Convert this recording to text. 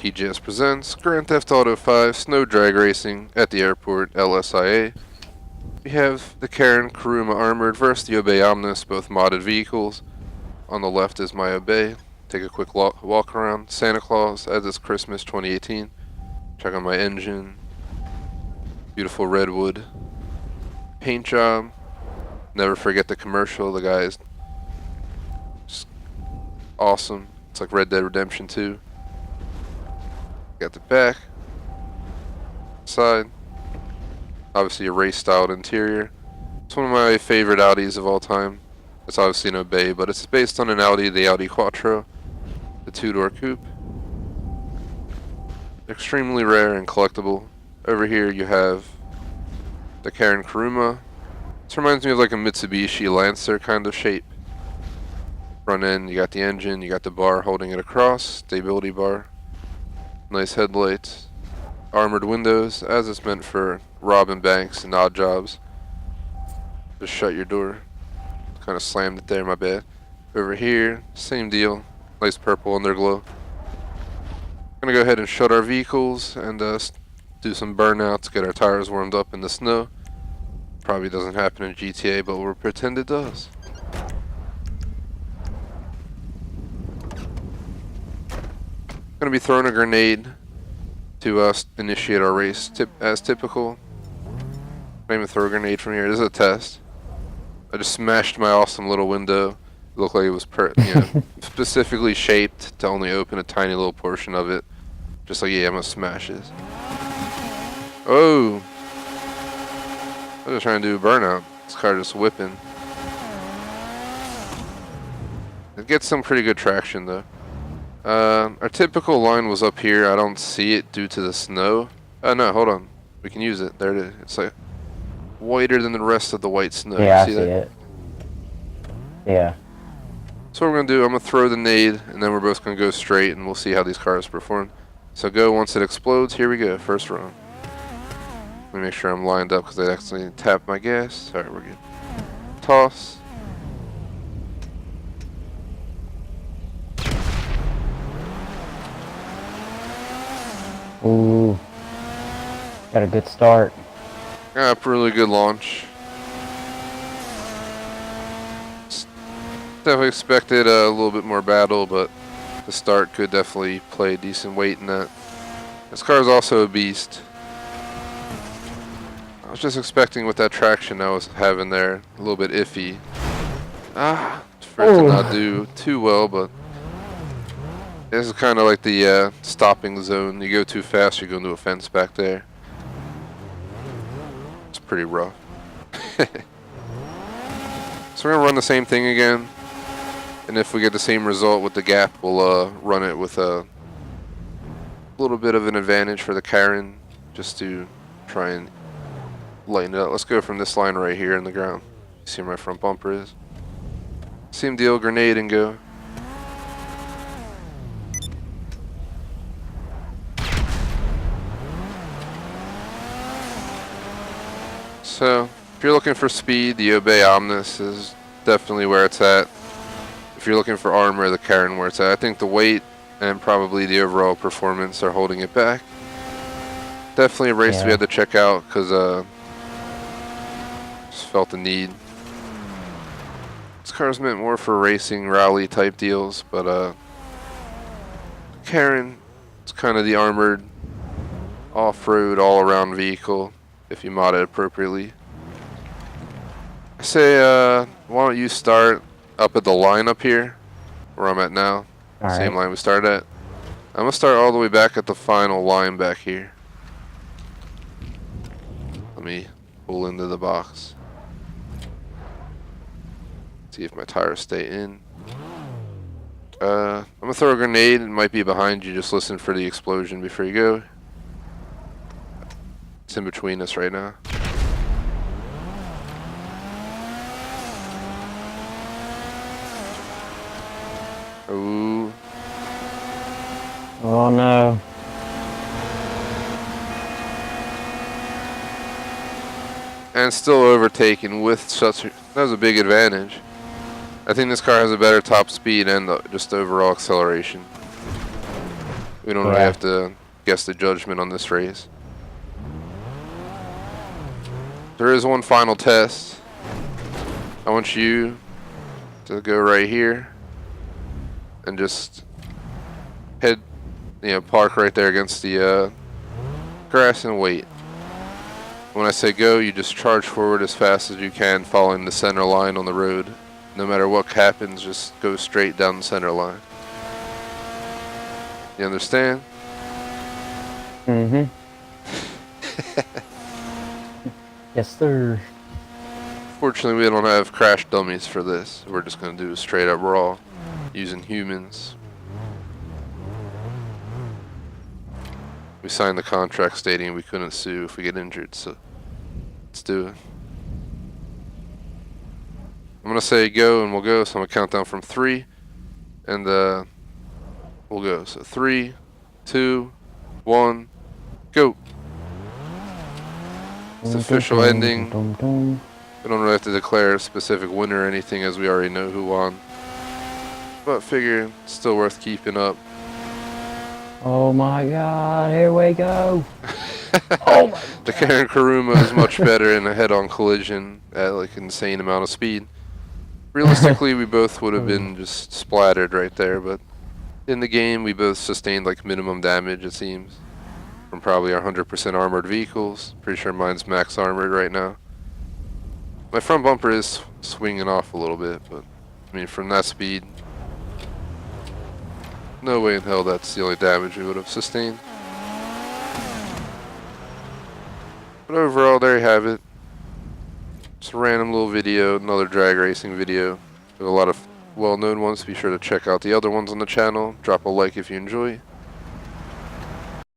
TGS presents Grand Theft Auto 5 Snow Drag Racing at the airport, LSIA. We have the Karin Kuruma Armored versus the Obey Omnis, both modded vehicles. On the left is my Obey. Take a quick walk around Santa Claus as it's Christmas 2018. Check out my engine. Beautiful redwood. Paint job. Never forget the commercial. The guy is just awesome. It's like Red Dead Redemption 2. Got the back, side, obviously a race styled interior. It's one of my favorite Audis of all time. It's obviously an Obey, but it's based on an Audi, the Audi Quattro, the two-door coupe. Extremely rare and collectible. Over here you have the Karin Kuruma. This reminds me of like a Mitsubishi Lancer kind of shape. Front end, you got the engine, you got the bar holding it across, stability bar. Nice headlights, armored windows, as it's meant for robbing banks and odd jobs. Just shut your door. Kind of slammed it there, my bad. Over here, same deal. Nice purple underglow. Gonna go ahead and shut our vehicles and do some burnouts, get our tires warmed up in the snow. Probably doesn't happen in GTA, but we'll pretend it does. Gonna be throwing a grenade to initiate our race as typical. Can't even throw a grenade from here. This is a test. I just smashed my awesome little window. It looked like it was specifically shaped to only open a tiny little portion of it. Just like, yeah, I'm gonna smash this. Oh! I was trying to do a burnout. This car just whipping. It gets some pretty good traction though. Our typical line was up here. I don't see it due to the snow. No, hold on. We can use it. There it is. It's like whiter than the rest of the white snow. Yeah, see I see that? it. Yeah. So what we're going to do, I'm going to throw the nade, and then we're both going to go straight, and we'll see how these cars perform. So go once it explodes. Here we go. First run. Let me make sure I'm lined up because I accidentally tapped my gas. Alright, we're good. Toss. Ooh. Got a good start. Yeah, really good launch. Definitely expected a little bit more battle, but the start could definitely play a decent weight in that. This car is also a beast. I was just expecting with that traction I was having there, a little bit iffy. For it to not do too well, but this is kind of like the stopping zone. You go too fast, you go into a fence back there. It's pretty rough. So we're gonna run the same thing again, and if we get the same result with the gap, we'll run it with a little bit of an advantage for the Karin, just to try and lighten it up. Let's go from this line right here in the ground. See where my front bumper is. Same deal, grenade and go. So, if you're looking for speed, the Obey Omnis is definitely where it's at. If you're looking for armor, the Karin where it's at. I think the weight and probably the overall performance are holding it back. Definitely a race we had to check out because just felt the need. This car's meant more for racing, rally type deals, but Karin, it's kind of the armored, off-road, all-around vehicle if you mod it appropriately. I say, why don't you start up at the line up here, where I'm at now. Same line we started at. I'm gonna start all the way back at the final line back here. Let me pull into the box. See if my tires stay in. I'm gonna throw a grenade. It might be behind you. Just listen for the explosion before you go. It's in between us right now. Ooh. Oh no. And still overtaken with such that was a big advantage. I think this car has a better top speed and just overall acceleration. We don't really Yeah. have to guess the judgment on this race. There is one final test. I want you to go right here and just head, park right there against the grass and wait. When I say go, you just charge forward as fast as you can, following the center line on the road. No matter what happens, just go straight down the center line. You understand? Mm-hmm. Yes, sir. Fortunately, we don't have crash dummies for this. We're just going to do a straight up raw, using humans. We signed the contract stating we couldn't sue if we get injured, so let's do it. I'm gonna say go and we'll go, so I'm gonna count down from 3 and we'll go. So 3, 2, 1, go. It's the official ending. We don't really have to declare a specific winner or anything, as we already know who won. But figure it's still worth keeping up. Oh my god, here we go. Oh my The Karin Kuruma is much better in a head-on collision at like insane amount of speed. Realistically, we both would have been just splattered right there, but in the game we both sustained like minimum damage, it seems, from probably our 100% armored vehicles. Pretty sure mine's max armored right now. My front bumper is swinging off a little bit, but I mean, from that speed, no way in hell that's the only damage we would have sustained. But overall, there you have it. Just a random little video, another drag racing video. There's a lot of well-known ones. Be sure to check out the other ones on the channel. Drop a like if you enjoy.